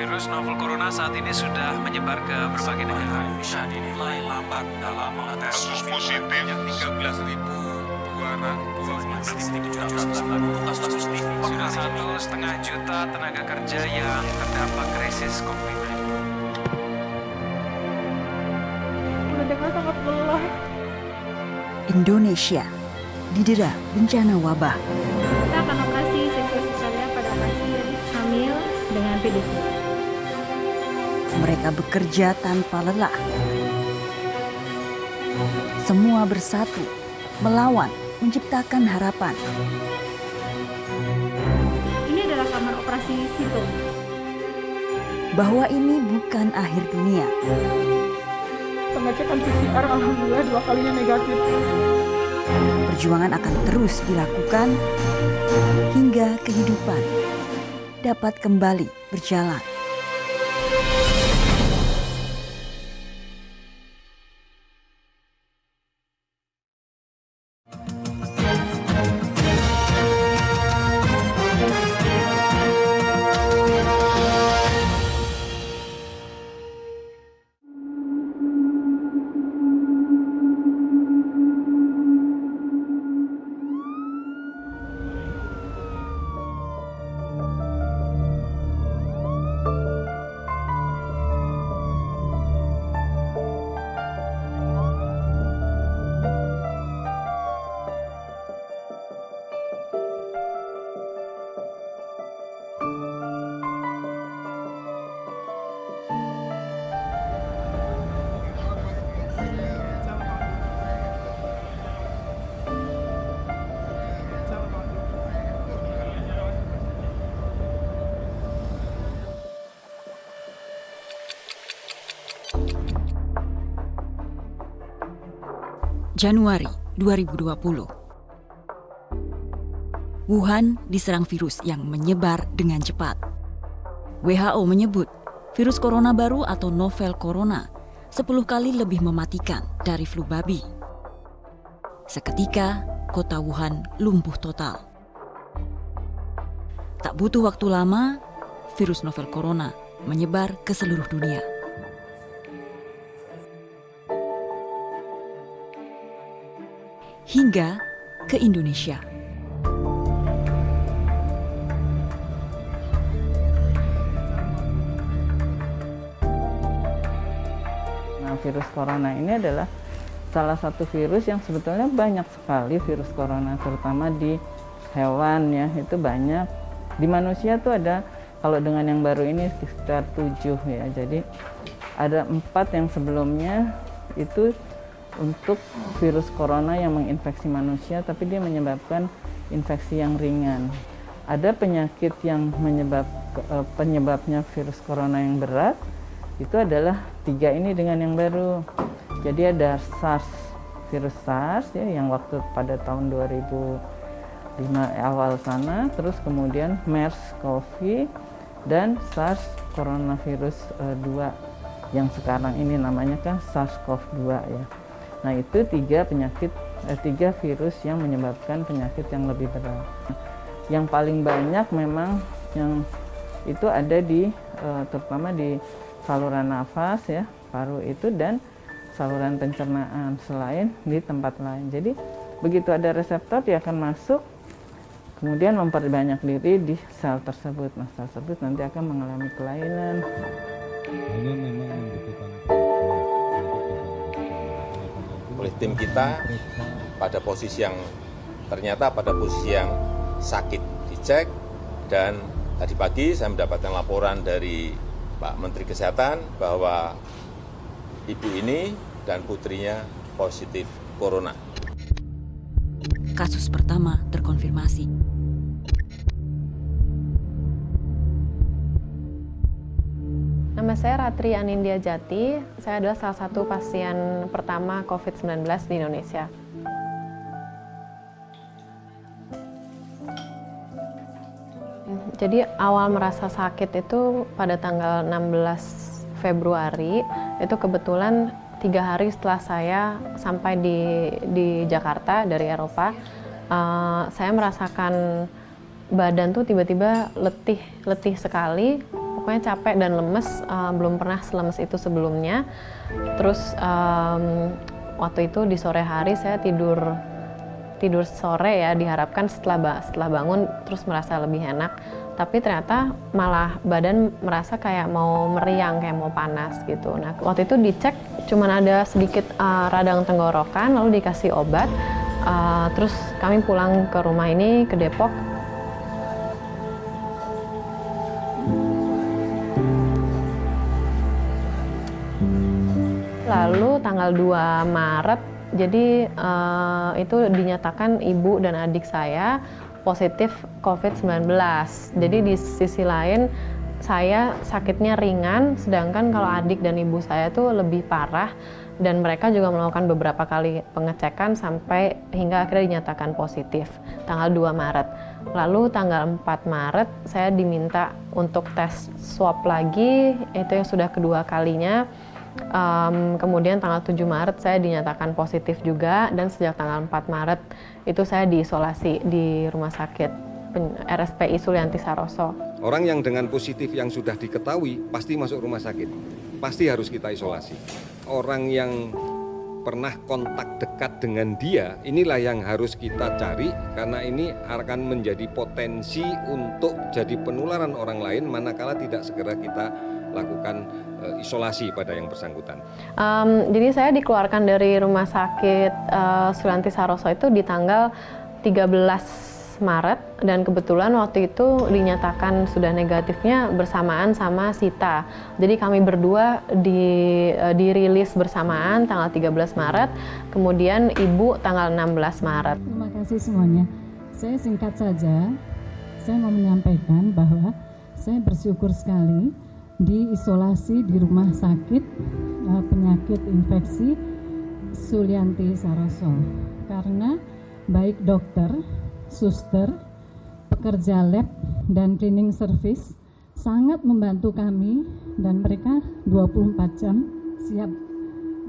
Virus novel corona saat ini sudah menyebar ke berbagai negara. Indonesia dinilai lambat dalam mengetes Kasus positif 13.226. Sudah 1,5 juta tenaga kerja yang terdampak krisis COVID-19. Dengan sangat lelah. Indonesia didera bencana wabah. Kita akan operasi seksual pada pasien hamil dengan PDP. Mereka bekerja tanpa lelah. Semua bersatu, melawan, menciptakan harapan. Ini adalah kamar operasi Sito. Bahwa ini bukan akhir dunia. Pengecekan PCR alhamdulillah 2 kalinya negatif. Perjuangan akan terus dilakukan hingga kehidupan dapat kembali berjalan. Januari 2020. Wuhan diserang virus yang menyebar dengan cepat. WHO menyebut virus corona baru atau novel corona 10 kali lebih mematikan dari flu babi. Seketika, kota Wuhan lumpuh total. Tak butuh waktu lama, virus novel corona menyebar ke seluruh dunia. Hingga ke Indonesia. Nah, virus corona ini adalah salah satu virus yang sebetulnya banyak sekali virus corona, terutama di hewan ya, itu banyak. Di manusia tuh ada, kalau dengan yang baru ini sekitar 7 ya, jadi ada 4 yang sebelumnya itu untuk virus corona yang menginfeksi manusia, tapi dia menyebabkan infeksi yang ringan. Ada penyakit yang penyebabnya virus corona yang berat, itu adalah 3 ini dengan yang baru. Jadi ada SARS, virus SARS ya, yang waktu pada tahun 2005 awal sana, terus kemudian MERS-CoV dan SARS coronavirus 2 yang sekarang ini namanya kan SARS-CoV-2 ya. Nah, itu 3 virus yang menyebabkan penyakit yang lebih berat. Yang paling banyak memang yang itu ada di terutama di saluran nafas ya, paru itu, dan saluran pencernaan, selain di tempat lain. Jadi begitu ada reseptor dia akan masuk, kemudian memperbanyak diri di sel tersebut. Nah, sel tersebut nanti akan mengalami kelainan. Hanya memang membutuhkan oleh tim kita ternyata pada posisi yang sakit, dicek, dan tadi pagi saya mendapatkan laporan dari Pak Menteri Kesehatan bahwa ibu ini dan putrinya positif corona. Kasus pertama terkonfirmasi. Nama saya Ratri Anindya Jati, saya adalah salah satu pasien pertama COVID-19 di Indonesia. Jadi awal merasa sakit itu pada tanggal 16 Februari, itu kebetulan 3 hari setelah saya sampai di Jakarta dari Eropa, saya merasakan badan tuh tiba-tiba letih sekali, pokoknya capek dan lemes, belum pernah selemes itu sebelumnya. Terus waktu itu di sore hari saya tidur sore ya, diharapkan setelah bangun terus merasa lebih enak. Tapi ternyata malah badan merasa kayak mau meriang, kayak mau panas gitu. Nah, waktu itu dicek cuman ada sedikit radang tenggorokan, lalu dikasih obat. Terus kami pulang ke rumah ini, ke Depok. Lalu tanggal 2 Maret, jadi itu dinyatakan ibu dan adik saya positif COVID-19. Jadi di sisi lain saya sakitnya ringan, sedangkan kalau adik dan ibu saya tuh lebih parah, dan mereka juga melakukan beberapa kali pengecekan sampai hingga akhirnya dinyatakan positif tanggal 2 Maret. Lalu tanggal 4 Maret saya diminta untuk tes swab lagi, itu yang sudah kedua kalinya. Kemudian tanggal 7 Maret saya dinyatakan positif juga, dan sejak tanggal 4 Maret itu saya diisolasi di Rumah Sakit RSPI Sulianti Saroso. Orang yang dengan positif yang sudah diketahui pasti masuk rumah sakit, pasti harus kita isolasi. Orang yang pernah kontak dekat dengan dia, inilah yang harus kita cari, karena ini akan menjadi potensi untuk jadi penularan orang lain manakala tidak segera kita lakukan isolasi pada yang bersangkutan. Jadi saya dikeluarkan dari Rumah Sakit Sulianti Saroso itu di tanggal 13 Maret, dan kebetulan waktu itu dinyatakan sudah negatifnya bersamaan sama Sita. Jadi kami berdua dirilis bersamaan tanggal 13 Maret, kemudian ibu tanggal 16 Maret. Terima kasih semuanya. Saya singkat saja, saya mau menyampaikan bahwa saya bersyukur sekali diisolasi di Rumah Sakit Penyakit Infeksi Sulianti Saroso, karena baik dokter, suster, pekerja lab, dan cleaning service sangat membantu kami, dan mereka 24 jam siap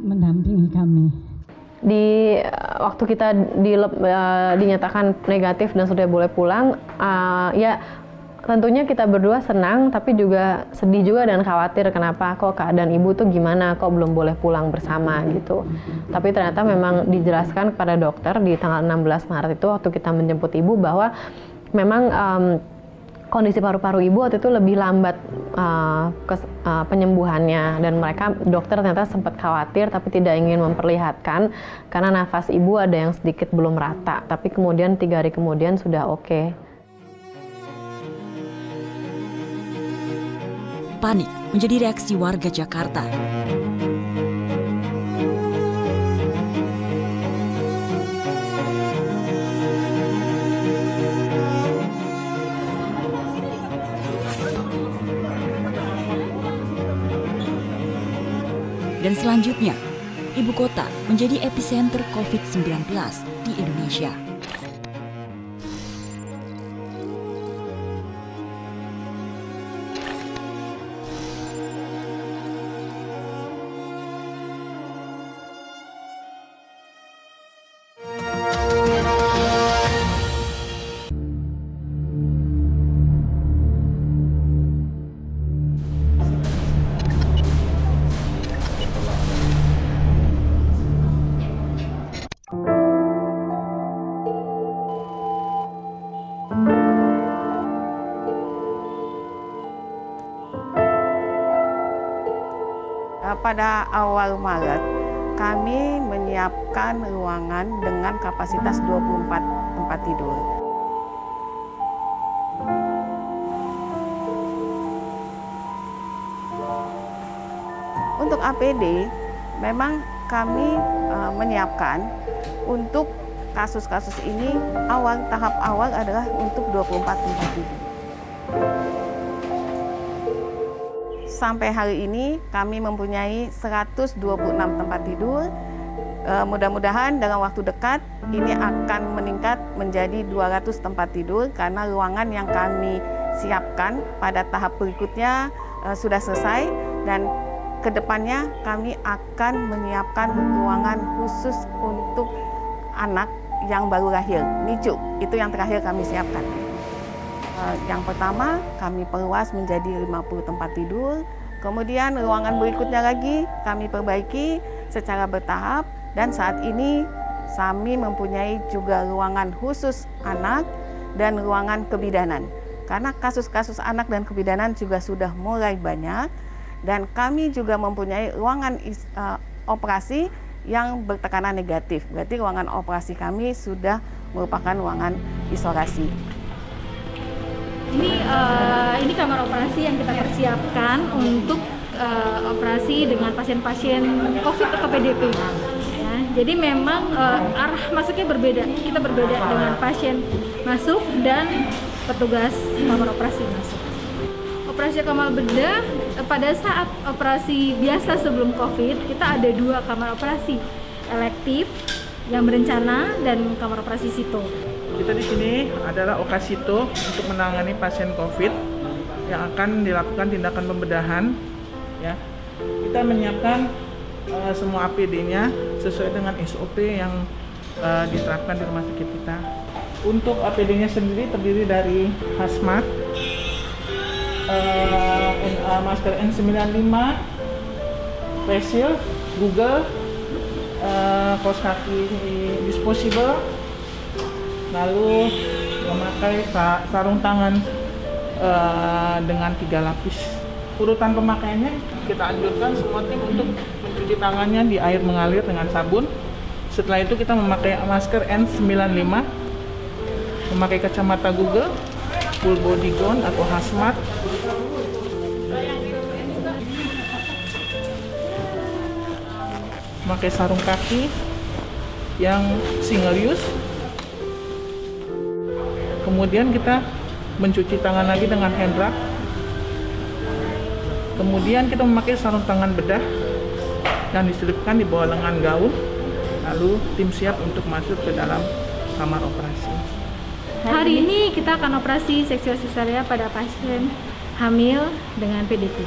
mendampingi kami. Di waktu kita dinyatakan negatif dan sudah boleh pulang, ya tentunya kita berdua senang, tapi juga sedih juga dan khawatir, kenapa kok keadaan ibu tuh gimana, kok belum boleh pulang bersama gitu. Tapi ternyata memang dijelaskan kepada dokter di tanggal 16 Maret itu waktu kita menjemput ibu bahwa memang kondisi paru-paru ibu waktu itu lebih lambat penyembuhannya, dan dokter ternyata sempat khawatir tapi tidak ingin memperlihatkan karena nafas ibu ada yang sedikit belum rata, tapi kemudian 3 hari kemudian sudah oke. Panik menjadi reaksi warga Jakarta. Dan selanjutnya, ibu kota menjadi epicenter COVID-19 di Indonesia. Pada awal Maret, kami menyiapkan ruangan dengan kapasitas 24 tempat tidur. Untuk APD, memang kami menyiapkan untuk kasus-kasus ini, tahap awal adalah untuk 24 tempat tidur. Sampai hari ini kami mempunyai 126 tempat tidur. Mudah-mudahan dalam waktu dekat ini akan meningkat menjadi 200 tempat tidur, karena ruangan yang kami siapkan pada tahap berikutnya sudah selesai, dan kedepannya kami akan menyiapkan ruangan khusus untuk anak yang baru lahir, NICU. Itu yang terakhir kami siapkan. Yang pertama, kami perluas menjadi 50 tempat tidur. Kemudian ruangan berikutnya lagi kami perbaiki secara bertahap, dan saat ini kami mempunyai juga ruangan khusus anak dan ruangan kebidanan. Karena kasus-kasus anak dan kebidanan juga sudah mulai banyak, dan kami juga mempunyai ruangan operasi yang bertekanan negatif. Berarti ruangan operasi kami sudah merupakan ruangan isolasi. Ini kamar operasi yang kita persiapkan untuk operasi dengan pasien-pasien COVID atau PDP. Ya, jadi memang arah masuknya berbeda. Kita berbeda dengan pasien masuk dan petugas kamar operasi masuk. Operasi kamar bedah pada saat operasi biasa sebelum COVID, kita ada 2 kamar operasi elektif yang berencana dan kamar operasi sito. Kita di sini adalah Okasito untuk menangani pasien COVID yang akan dilakukan tindakan pembedahan. Ya, kita menyiapkan semua APD-nya sesuai dengan SOP yang diterapkan di rumah sakit kita. Untuk APD-nya sendiri terdiri dari hazmat, masker N95, face shield, Google, kaos kaki disposable, lalu memakai sarung tangan dengan 3 lapis. Urutan pemakaiannya kita anjurkan semua tim untuk mencuci tangannya di air mengalir dengan sabun. Setelah itu kita memakai masker N95, memakai kacamata Google, full body gown atau hazmat, memakai sarung kaki yang single use. Kemudian kita mencuci tangan lagi dengan hand rub. Kemudian kita memakai sarung tangan bedah yang diselipkan di bawah lengan gaun. Lalu tim siap untuk masuk ke dalam kamar operasi. Hari ini kita akan operasi seksual cesarean pada pasien hamil dengan PDP.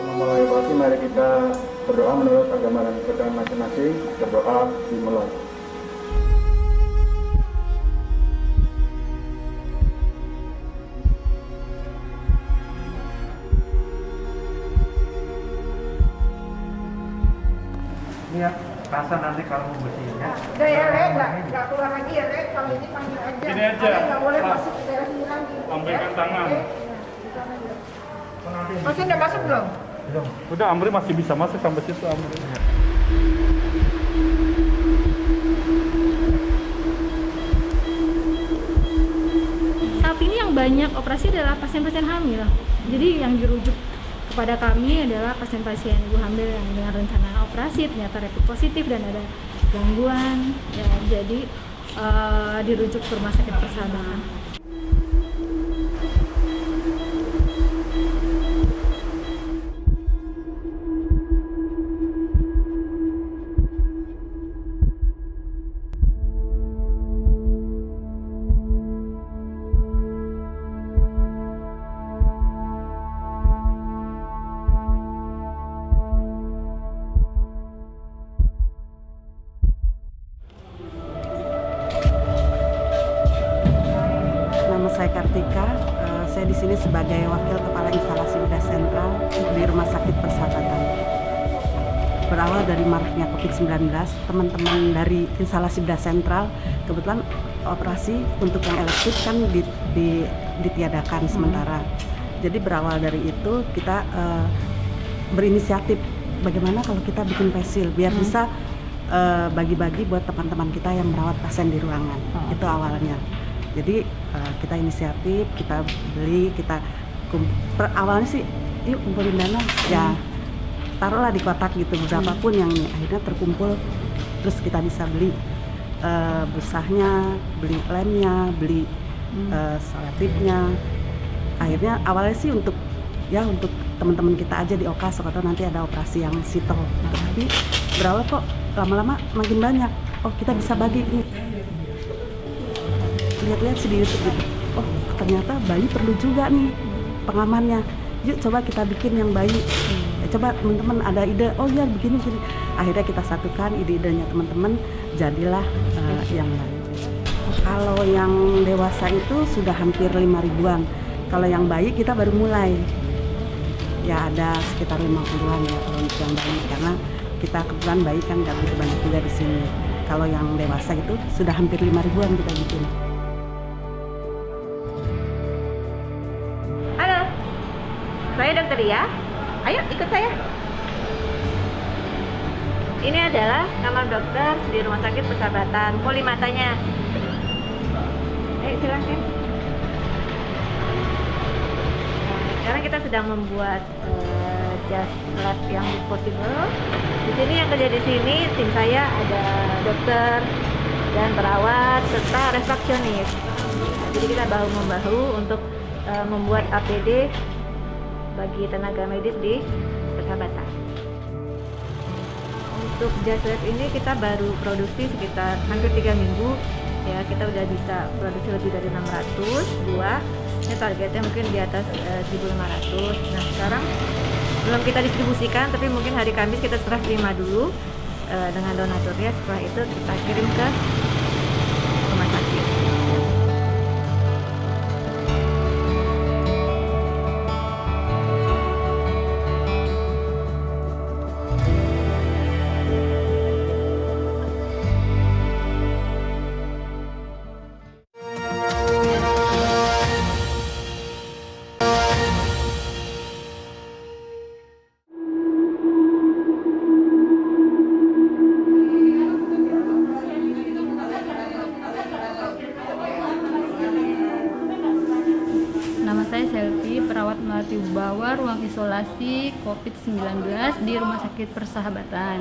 Memulai operasi, mari kita berdoa menurut agama dan kepercayaan masing-masing. Berdoa dimulai. Ya, rasa nanti kalau mau bersihnya. Udah ya, Rek, nggak keluar lagi ya, Rek. Kalau ini panggil aja. Ini aja. Nggak boleh masuk ke daerah sini lagi. Sampaikan tangan. Masih udah masuk belum? Belum. Udah, Amri masih bisa masuk sampai situ, Amri. Saat ini yang banyak operasi adalah pasien-pasien hamil. Jadi yang dirujuk kepada kami adalah pasien-pasien ibu hamil yang dengan rencana operasi ternyata rapid positif dan ada gangguan, ya, jadi dirujuk ke rumah sakit Persahabatan. Saya Kartika, saya di sini sebagai Wakil Kepala Instalasi Bedah Sentral di Rumah Sakit Persahabatan. Berawal dari maraknya COVID-19, teman-teman dari Instalasi Bedah Sentral kebetulan operasi untuk yang elektif kan ditiadakan sementara. Jadi berawal dari itu kita berinisiatif bagaimana kalau kita bikin facial biar bisa bagi-bagi buat teman-teman kita yang merawat pasien di ruangan. Itu awalnya. Jadi kita inisiatif, kita beli, kita awalnya sih yuk kumpulin dana, ya taruhlah di kotak gitu berapapun yang akhirnya terkumpul, terus kita bisa beli busahnya, beli lemnya, beli selotipnya. Akhirnya awalnya sih untuk teman-teman kita aja di Okas, atau nanti ada operasi yang sito. Tapi berawal kok lama-lama makin banyak. Oh kita bisa bagi nih. Lihat-lihat di YouTube gitu, oh ternyata bayi perlu juga nih pengamannya, yuk coba kita bikin yang bayi. Coba teman-teman ada ide, oh ya begini. Akhirnya kita satukan ide-idenya teman-teman, jadilah yang bayi. Kalau yang dewasa itu sudah hampir 5 ribuan. Kalau yang bayi kita baru mulai. Ya ada sekitar 50-an ya kalau untuk yang bayi, karena kita kebetulan bayi kan nggak begitu banyak juga di sini. Kalau yang dewasa itu sudah hampir 5 ribuan kita bikin. Halo, saya Dokter Ria. Ayo ikut saya. Ini adalah kamar dokter di Rumah Sakit Persahabatan. Poli matanya. Ayo silahkan. Sekarang kita sedang membuat jas lab yang disposable. Di sini yang kerja di sini tim saya ada dokter dan perawat serta resepsionis. Jadi kita bahu membahu untuk membuat APD bagi tenaga medis di Persahabatan. Untuk jas lab ini kita baru produksi sekitar hampir 3 minggu. Ya, kita udah bisa produksi lebih dari 600 buah. Ini targetnya mungkin di atas 1.500. Nah, sekarang belum kita distribusikan, tapi mungkin hari Kamis kita serah terima dulu dengan donaturnya. Setelah itu kita kirim ke rumah sakit. Nama saya Selvi, perawat melati bawah ruang isolasi COVID-19 di Rumah Sakit Persahabatan.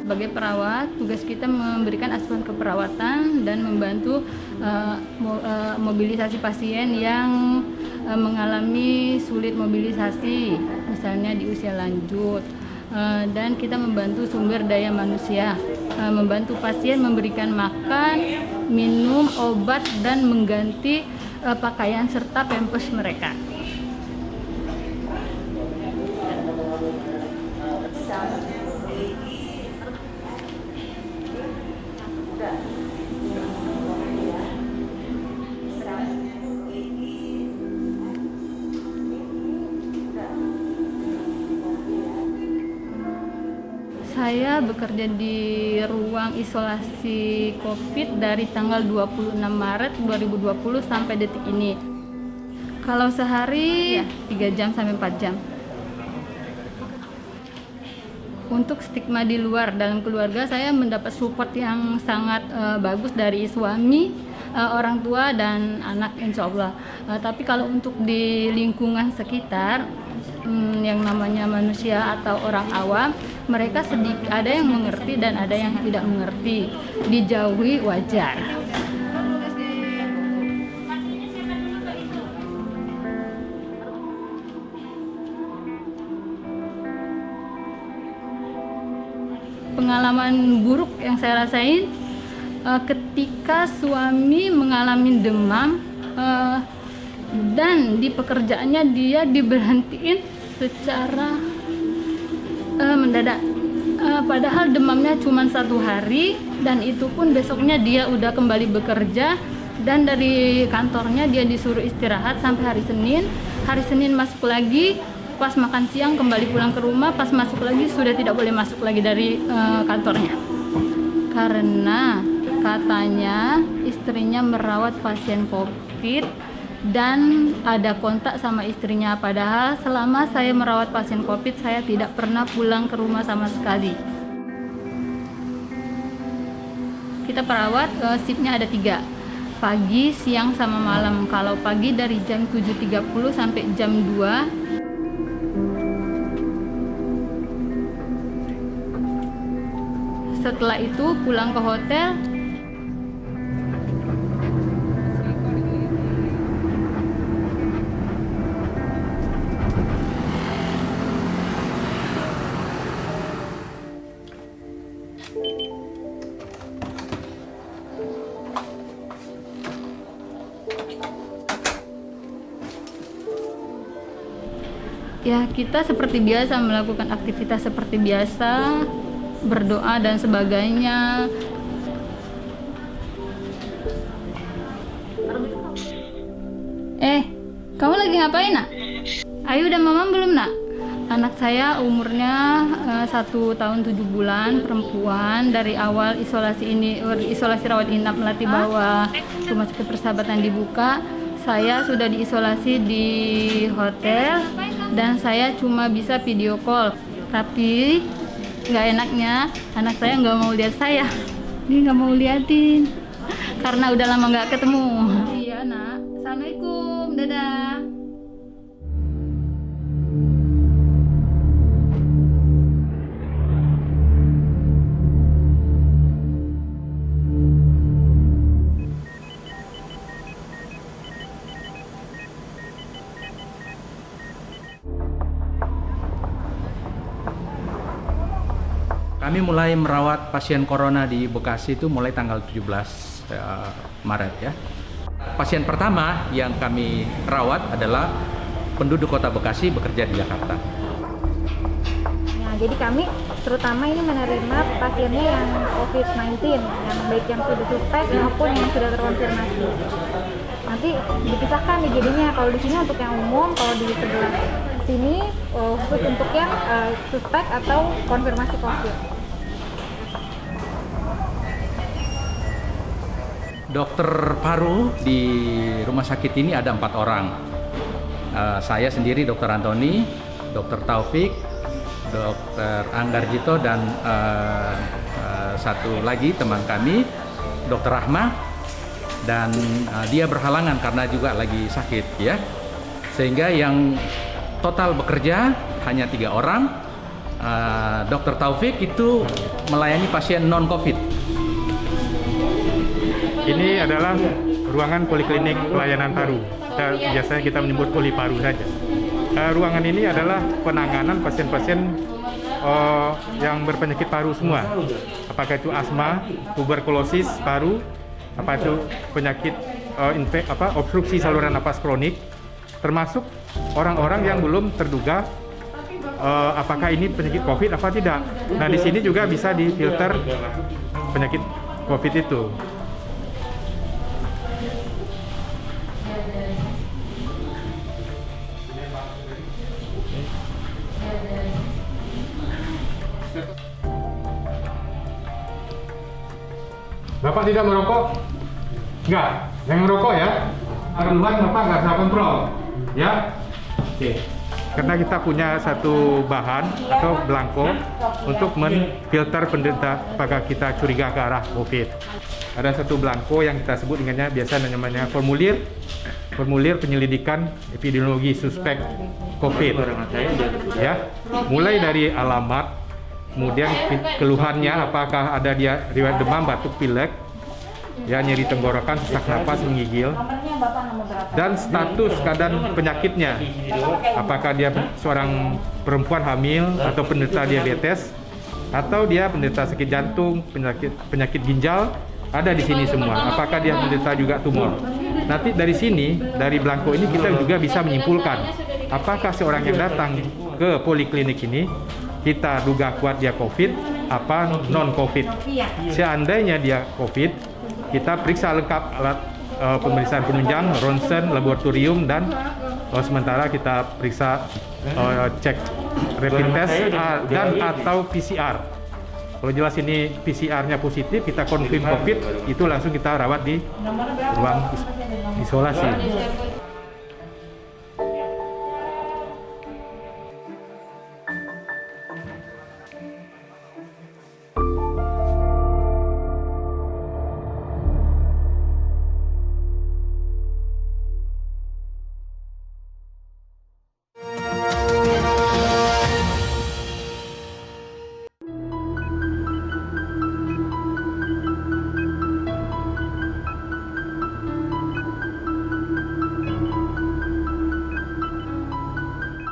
Sebagai perawat, tugas kita memberikan asuhan keperawatan dan membantu mobilisasi pasien yang mengalami sulit mobilisasi, misalnya di usia lanjut. Dan kita membantu sumber daya manusia, membantu pasien memberikan makan, minum, obat, dan mengganti pakaian serta pampers mereka. Saya bekerja di ruang isolasi COVID dari tanggal 26 Maret 2020 sampai detik ini. Kalau sehari 3 jam sampai 4 jam. Untuk stigma di luar, dalam keluarga saya mendapat support yang sangat bagus dari suami, orang tua, dan anak, insya Allah. Tapi kalau untuk di lingkungan sekitar, yang namanya manusia atau orang awam, mereka sedikit ada yang mengerti dan ada yang tidak mengerti. Dijauhi wajar. Pengalaman buruk yang saya rasain ketika suami mengalami demam dan di pekerjaannya dia diberhentiin secara mendadak. Padahal demamnya cuma 1 hari dan itu pun besoknya dia udah kembali bekerja, dan dari kantornya dia disuruh istirahat sampai hari Senin. Hari Senin masuk lagi, pas makan siang kembali pulang ke rumah, pas masuk lagi sudah tidak boleh masuk lagi dari kantornya. Karena katanya istrinya merawat pasien COVID dan ada kontak sama istrinya, padahal selama saya merawat pasien COVID saya tidak pernah pulang ke rumah sama sekali. Kita perawat shiftnya ada 3, pagi, siang, sama malam. Kalau pagi dari jam 7.30 sampai jam 2. Setelah itu pulang ke hotel. Ya, kita seperti biasa melakukan aktivitas seperti biasa, berdoa dan sebagainya. Kamu lagi ngapain, Nak? Ayu udah mama belum, Nak? Anak saya umurnya 1 tahun 7 bulan, perempuan. Dari awal isolasi rawat inap Melati Bawah Rumah Sakit Persahabatan dibuka, saya sudah diisolasi di hotel dan saya cuma bisa video call. Tapi nggak enaknya anak saya nggak mau lihat saya. Dia nggak mau liatin karena udah lama nggak ketemu. Iya, Nak. Assalamualaikum. Dadah. Kami mulai merawat pasien corona di Bekasi itu mulai tanggal 17 Maret ya. Pasien pertama yang kami rawat adalah penduduk Kota Bekasi bekerja di Jakarta. Nah, jadi kami terutama ini menerima pasiennya yang COVID-19, yang baik yang sudah suspek maupun yang sudah terkonfirmasi. Nanti dipisahkan nih jadinya, kalau di sini untuk yang umum, kalau di sebelah sini khusus untuk yang suspek atau konfirmasi COVID. Dokter paru di rumah sakit ini ada 4 orang. Saya sendiri, Dokter Antoni, Dokter Taufik, Dokter Anggarjito, dan satu lagi teman kami, Dokter Rahma, dan dia berhalangan karena juga lagi sakit ya. Sehingga yang total bekerja hanya 3 orang. Dokter Taufik itu melayani pasien non-COVID. Ini adalah ruangan poliklinik pelayanan paru. Biasanya kita menyebut poli paru saja. Ruangan ini adalah penanganan pasien-pasien yang berpenyakit paru semua. Apakah itu asma, tuberkulosis paru, apa itu penyakit obstruksi saluran napas kronik, termasuk orang-orang yang belum terduga apakah ini penyakit COVID apa tidak. Nah, di sini juga bisa difilter penyakit COVID itu. Bapak tidak merokok? Enggak, yang merokok ya. Keluhan Bapak nggak bisa kontrol, ya. Oke. Karena kita punya satu bahan atau belangko untuk menfilter penderita apakah kita curiga ke arah COVID. Ada satu belangko yang kita sebut dengannya biasa namanya formulir penyelidikan epidemiologi suspek COVID. Ya, mulai dari alamat, kemudian keluhannya apakah ada dia riwayat demam, batuk, pilek, ya, nyeri tenggorokan, sesak napas, menggigil, dan status keadaan penyakitnya, apakah dia seorang perempuan hamil atau penderita diabetes, atau dia penderita sakit jantung, penyakit ginjal, ada di sini semua. Apakah dia penderita juga tumor. Nanti dari sini, dari belangko ini kita juga bisa menyimpulkan apakah seorang yang datang ke poliklinik ini kita duga kuat dia COVID apa non-COVID. Seandainya dia COVID, kita periksa lengkap alat pemeriksaan penunjang, ronsen, laboratorium, dan sementara kita periksa cek rapid test dan atau PCR. Kalau jelas ini PCR-nya positif, kita konfirm COVID, itu langsung kita rawat di ruang isolasi.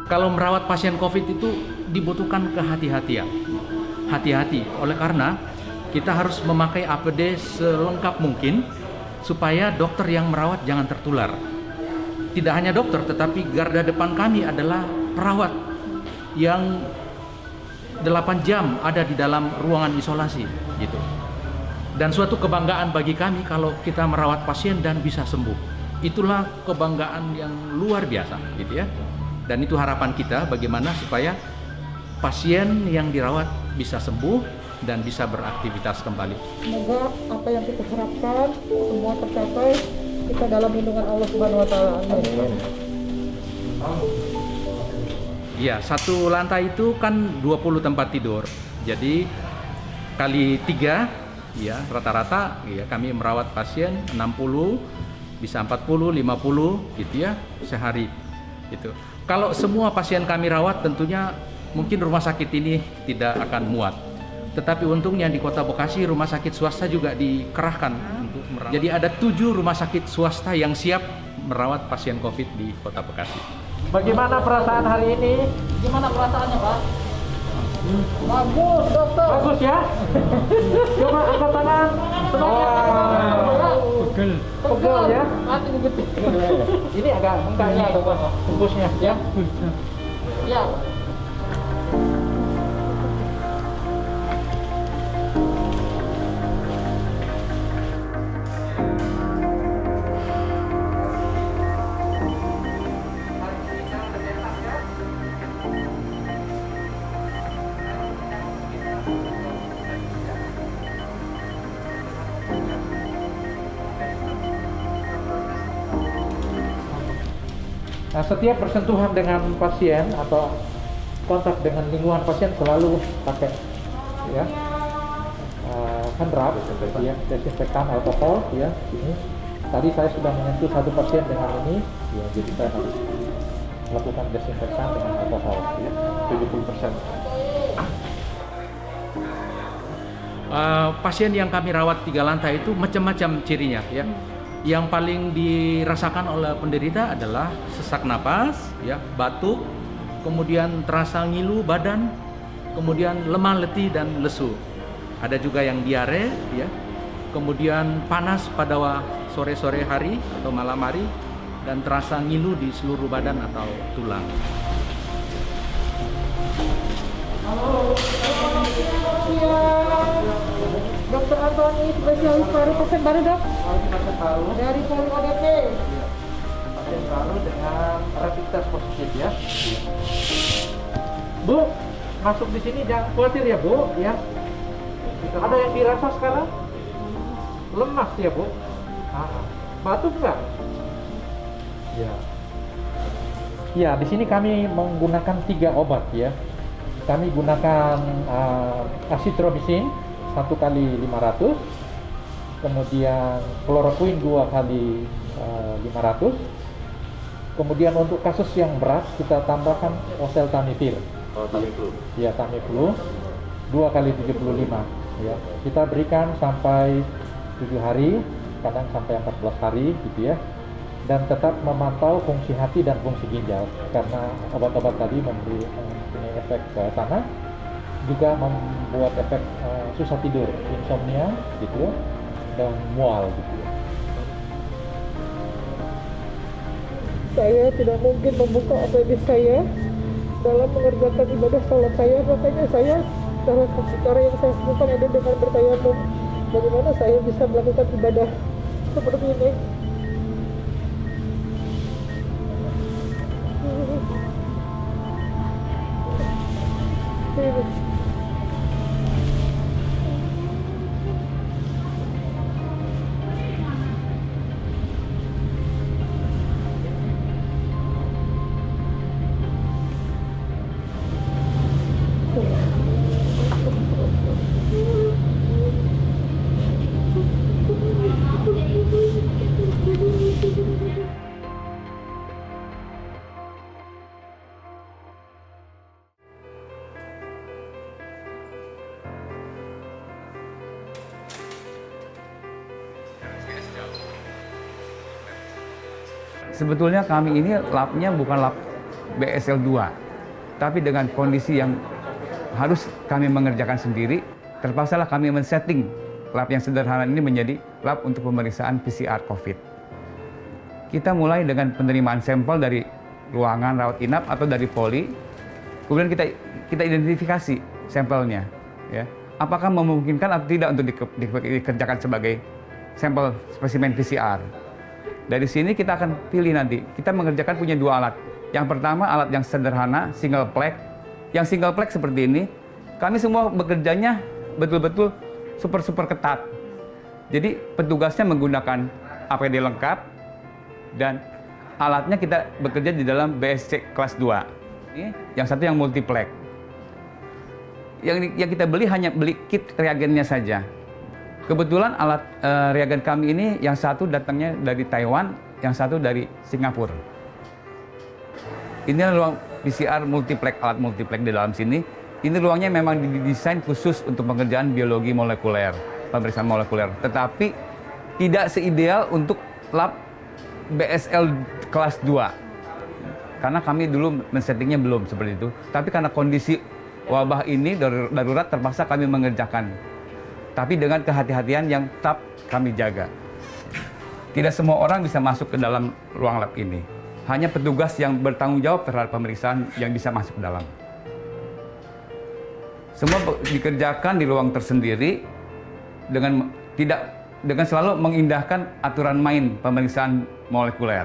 Kalau merawat pasien COVID itu dibutuhkan kehati-hatian. Hati-hati, oleh karena kita harus memakai APD selengkap mungkin supaya dokter yang merawat jangan tertular. Tidak hanya dokter, tetapi garda depan kami adalah perawat yang 8 jam ada di dalam ruangan isolasi gitu. Dan suatu kebanggaan bagi kami kalau kita merawat pasien dan bisa sembuh. Itulah kebanggaan yang luar biasa gitu ya. Dan itu harapan kita bagaimana supaya pasien yang dirawat bisa sembuh dan bisa beraktivitas kembali. Semoga apa yang kita harapkan semua tercapai, kita dalam lindungan Allah Subhanahu wa taala. Amin. Ya, satu lantai itu kan 20 tempat tidur. Jadi kali 3 ya rata-rata ya kami merawat pasien 60 bisa 40, 50 gitu ya sehari gitu. Kalau semua pasien kami rawat tentunya mungkin rumah sakit ini tidak akan muat. Tetapi untungnya di Kota Bekasi rumah sakit swasta juga dikerahkan untuk merawat. Jadi ada 7 rumah sakit swasta yang siap merawat pasien COVID di Kota Bekasi. Bagaimana perasaan hari ini? Gimana perasaannya, Pak? Bagus, dokter. Bagus ya? Coba angkat tangan. Pegel ya? Ini agak enggaknya atau apa? Tembusnya ya? Ya. Nah, setiap bersentuhan dengan pasien atau kontak dengan lingkungan pasien selalu pakai ya hand rub, ya, desinfektan alkohol ya. Ini tadi saya sudah menyentuh satu pasien dengan ini, ya, jadi saya harus melakukan desinfektan dengan alkohol ya, 70%. Pasien yang kami rawat 3 lantai itu macam-macam cirinya ya. Yang paling dirasakan oleh penderita adalah sesak napas, ya, batuk, kemudian terasa ngilu badan, kemudian lemah letih dan lesu. Ada juga yang diare, ya, kemudian panas pada sore-sore hari atau malam hari, dan terasa ngilu di seluruh badan atau tulang. Halo, Dokter Antoni, spesialis paru, pasien baru, Dok? Pasien baru. Dari Polri ODP. Pasien baru dengan rapid test positif ya. Bu, masuk di sini jangan khawatir ya, Bu, ya. Ada yang dirasa sekarang? Lemas ya, Bu? Batuk nggak? Ya. Ya, di sini kami menggunakan 3 obat ya. Kami gunakan azitromisin 1 kali 500, kemudian kloroquine 2 kali 500, kemudian untuk kasus yang berat kita tambahkan oseltamivir. Oh, Tamiflu. Ya, Tamiflu 2 kali 75. Ya, kita berikan sampai 7 hari, kadang sampai 14 hari gitu ya. Dan tetap memantau fungsi hati dan fungsi ginjal karena obat-obat tadi mempunyai efek ke sana, juga membuat efek susah tidur, insomnia gitu ya, dan mual gitu ya. Saya tidak mungkin membuka APD saya dalam mengerjakan ibadah sholat saya, makanya saya salah satu cara yang saya lakukan adalah dengan bertayamum. Bagaimana saya bisa melakukan ibadah seperti ini? Sebetulnya kami ini labnya bukan lab BSL-2, tapi dengan kondisi yang harus kami mengerjakan sendiri, terpaksalah kami men-setting lab yang sederhana ini menjadi lab untuk pemeriksaan PCR COVID. Kita mulai dengan penerimaan sampel dari ruangan rawat inap atau dari poli. Kemudian kita identifikasi sampelnya, ya. Apakah memungkinkan atau tidak untuk dikerjakan sebagai sampel spesimen PCR. Dari sini kita akan pilih nanti. Kita mengerjakan punya 2 alat. Yang pertama alat yang sederhana, single plex. Yang single plex seperti ini, kami semua bekerjanya betul-betul super ketat. Jadi petugasnya menggunakan APD lengkap dan alatnya kita bekerja di dalam BSC kelas 2. Ini yang satu yang multiplex. Yang kita beli hanya beli kit reagennya saja. Kebetulan alat reagen kami ini yang satu datangnya dari Taiwan, yang satu dari Singapura. Ini ruang PCR multiplex, alat multiplex di dalam sini. Ini ruangnya memang didesain khusus untuk pengerjaan biologi molekuler, pemeriksaan molekuler. Tetapi tidak seideal untuk lab BSL kelas 2. Karena kami dulu men-settingnya belum seperti itu. Tapi karena kondisi wabah ini darurat terpaksa kami mengerjakan. Tapi dengan kehati-hatian yang tetap kami jaga. Tidak semua orang bisa masuk ke dalam ruang lab ini. Hanya petugas yang bertanggung jawab terhadap pemeriksaan yang bisa masuk ke dalam. Semua dikerjakan di ruang tersendiri dengan selalu mengindahkan aturan main pemeriksaan molekuler.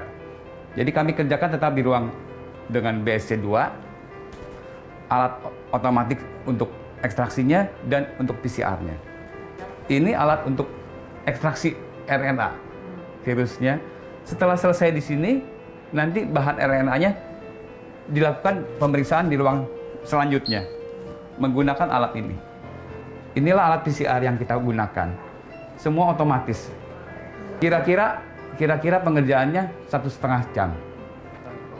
Jadi kami kerjakan tetap di ruang dengan BSC 2, alat otomatis untuk ekstraksinya dan untuk PCR-nya. Ini alat untuk ekstraksi RNA virusnya. Setelah selesai di sini, nanti bahan RNA-nya dilakukan pemeriksaan di ruang selanjutnya menggunakan alat ini. Inilah alat PCR yang kita gunakan. Semua otomatis. Kira-kira pengerjaannya 1,5 jam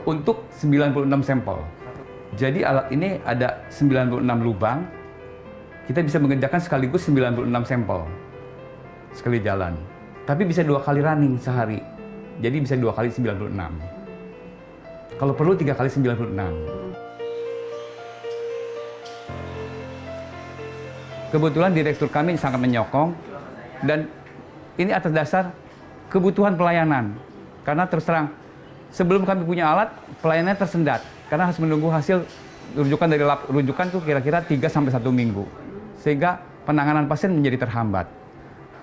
untuk 96 sampel. Jadi alat ini ada 96 lubang. Kita bisa mengerjakan sekaligus 96 sampel sekali jalan. Tapi bisa 2 kali running sehari. Jadi bisa 2 kali 96. Kalau perlu 3 kali 96. Kebetulan direktur kami sangat menyokong dan ini atas dasar kebutuhan pelayanan. Karena terus terang, sebelum kami punya alat, pelayanannya tersendat. Karena harus menunggu hasil rujukan dari lab rujukan itu kira-kira 3-1 minggu. Sehingga penanganan pasien menjadi terhambat.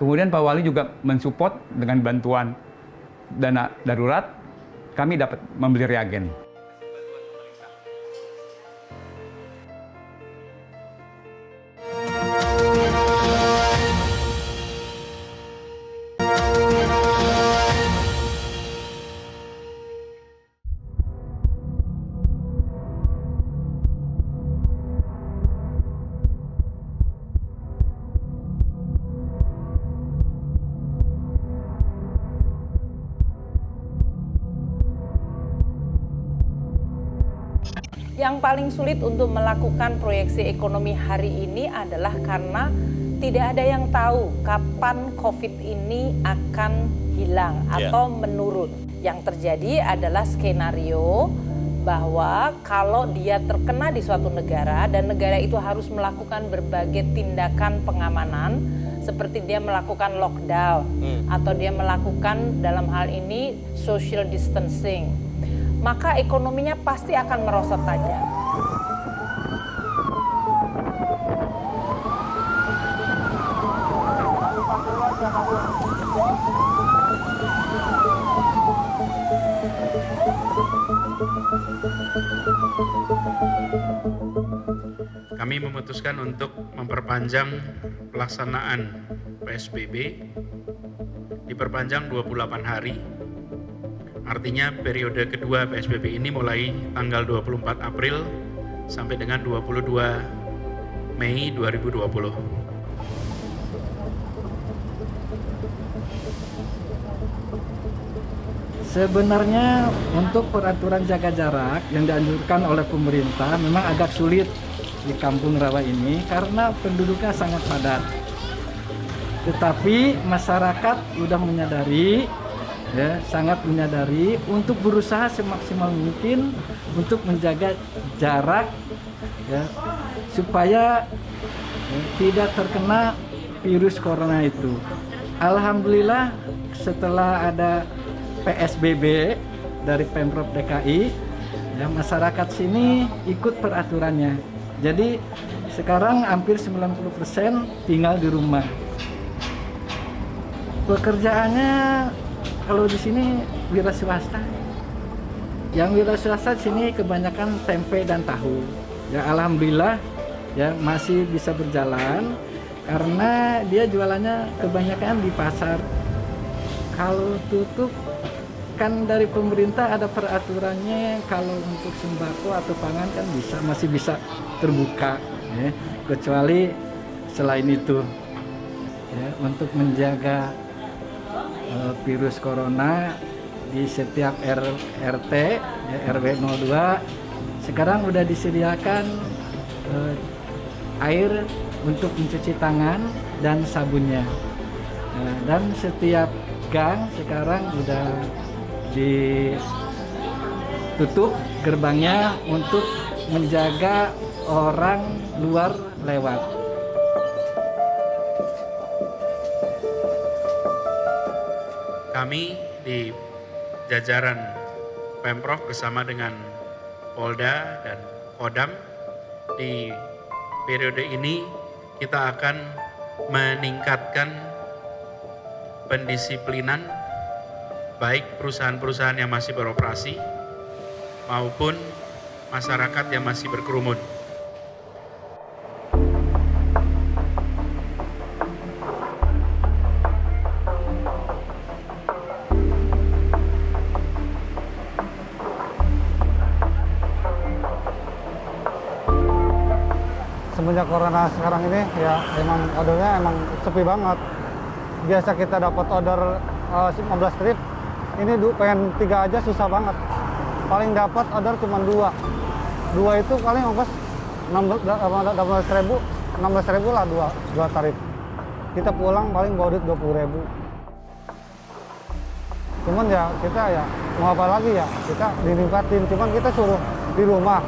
Kemudian Pak Wali juga mensupport dengan bantuan dana darurat, kami dapat membeli reagen. Yang paling sulit untuk melakukan proyeksi ekonomi hari ini adalah karena tidak ada yang tahu kapan COVID ini akan hilang atau menurun. Yang terjadi adalah skenario bahwa kalau dia terkena di suatu negara dan negara itu harus melakukan berbagai tindakan pengamanan seperti dia melakukan lockdown atau dia melakukan dalam hal ini social distancing, maka ekonominya pasti akan merosot tajam. Kami memutuskan untuk memperpanjang pelaksanaan PSBB, diperpanjang 28 hari. Artinya periode kedua PSBB ini mulai tanggal 24 April sampai dengan 22 Mei 2020. Sebenarnya untuk peraturan jaga jarak yang dianjurkan oleh pemerintah memang agak sulit di Kampung Rawa ini karena penduduknya sangat padat. Tetapi masyarakat sudah menyadari, sangat menyadari untuk berusaha semaksimal mungkin untuk menjaga jarak, supaya tidak terkena virus corona itu. Alhamdulillah setelah ada PSBB dari Pemprov DKI, Ya, masyarakat sini ikut peraturannya. Jadi sekarang hampir 90% tinggal di rumah. Pekerjaannya kalau di sini wira swasta. Yang wira swasta di sini kebanyakan tempe dan tahu. Ya alhamdulillah ya masih bisa berjalan karena dia jualannya kebanyakan di pasar. Kalau tutup kan dari pemerintah ada peraturannya, kalau untuk sembako atau pangan kan masih bisa terbuka ya, kecuali selain itu ya, untuk menjaga virus corona di setiap RT ya, RW 02 sekarang udah disediakan air untuk mencuci tangan dan sabunnya. Dan setiap gang sekarang udah ditutup gerbangnya untuk menjaga orang luar lewat. Kami di jajaran Pemprov bersama dengan Polda dan Kodam di periode ini kita akan meningkatkan pendisiplinan baik perusahaan-perusahaan yang masih beroperasi maupun masyarakat yang masih berkerumun. Semenjak corona sekarang ini ya emang ordernya emang sepi banget. Biasa kita dapat order 15 trip, ini pengen 3 aja susah banget. Paling dapat order cuma 2 itu paling ongkos 16.000 lah 2 tarif. Kita pulang paling bawa duit 20.000. Cuman ya kita ya mau apa lagi ya, kita dinikmatin, cuman kita suruh di rumah.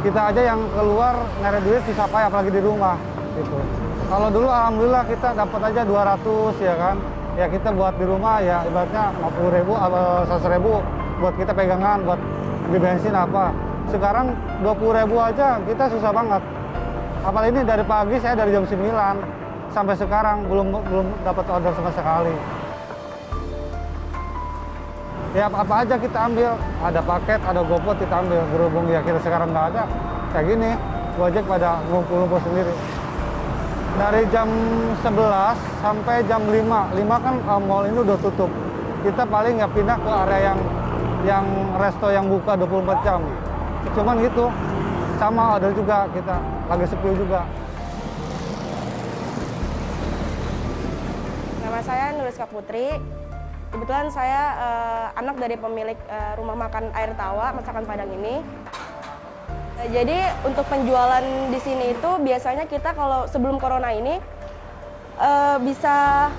Kita aja yang keluar nyari duit susah payah apalagi di rumah gitu. Kalau dulu alhamdulillah kita dapat aja 200 ya kan. Ya kita buat di rumah ya ibaratnya 50.000 atau 100.000 buat kita pegangan buat beli bensin apa. Sekarang 20.000 aja kita susah banget. Apalagi ini dari pagi saya dari jam 9 sampai sekarang belum dapat order sama sekali. Ya apa aja kita ambil, ada paket, ada GoFood kita ambil, berhubung ya kita sekarang nggak ada, kayak gini, Gojek pada ngumpul-ngumpul sendiri. Dari jam 11 sampai jam 5 kan mall ini udah tutup. Kita paling ya pindah ke area yang resto yang buka 24 jam. Cuman gitu, sama order juga kita, lagi sepi juga. Nama saya Nuriska Putri. Kebetulan saya anak dari pemilik rumah makan Air Tawa, Masakan Padang ini. Jadi untuk penjualan di sini itu biasanya kita kalau sebelum corona ini bisa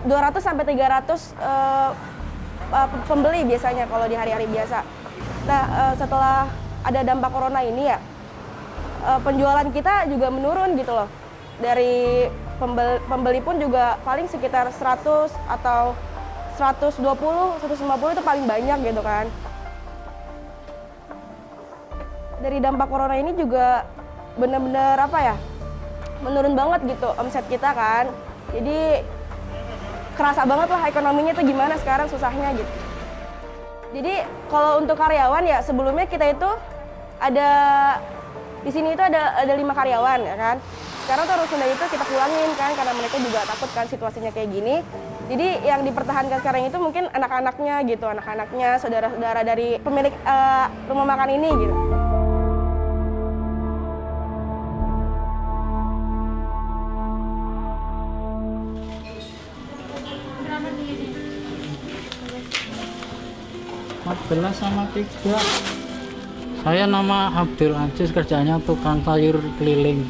200 sampai 300 pembeli biasanya kalau di hari-hari biasa. Nah setelah ada dampak corona ini ya penjualan kita juga menurun gitu loh. Dari pembeli pun juga paling sekitar 100 atau 120, 150 itu paling banyak gitu kan. Dari dampak corona ini juga benar-benar menurun banget gitu omset kita kan. Jadi kerasa banget lah ekonominya itu gimana sekarang susahnya gitu. Jadi kalau untuk karyawan ya sebelumnya kita itu ada di sini itu ada 5 karyawan ya kan. Sekarang tuh rusun itu kita pulangin kan karena mereka juga takut kan situasinya kayak gini. Jadi yang dipertahankan sekarang itu mungkin anak-anaknya gitu, anak-anaknya, saudara-saudara dari pemilik rumah makan ini gitu. Berapa sama 3. Saya nama Abdul Aziz, kerjanya tukang sayur keliling.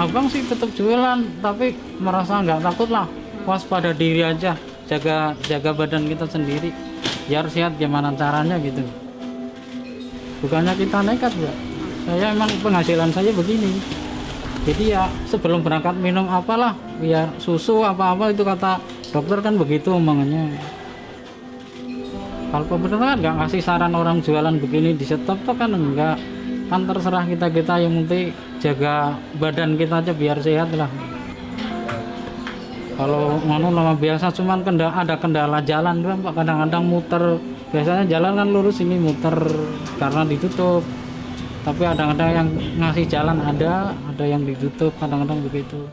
Abang sih tetap jualan, tapi merasa nggak takut lah, waspada diri aja, jaga badan kita sendiri, biar sehat gimana caranya gitu. Bukannya kita nekat ya, saya emang penghasilan saya begini. Jadi ya sebelum berangkat minum apalah, biar susu apa-apa itu kata dokter kan begitu omongannya. Kalau pemerintah kan nggak ngasih saran orang jualan begini di stop tuh kan enggak. Kan terserah kita yang penting jaga badan kita aja biar sehat lah. Kalau nama biasa cuman ada kendala jalan doang Pak, kadang-kadang muter. Biasanya jalan kan lurus, ini muter karena ditutup. Tapi kadang-kadang yang ngasih jalan ada yang ditutup, kadang-kadang begitu.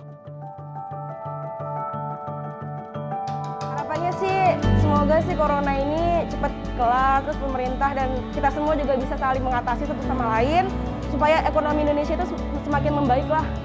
Harapannya sih semoga sih corona ini cepat kelar, terus pemerintah dan kita semua juga bisa saling mengatasi satu sama lain supaya ekonomi Indonesia itu semakin membaik lah.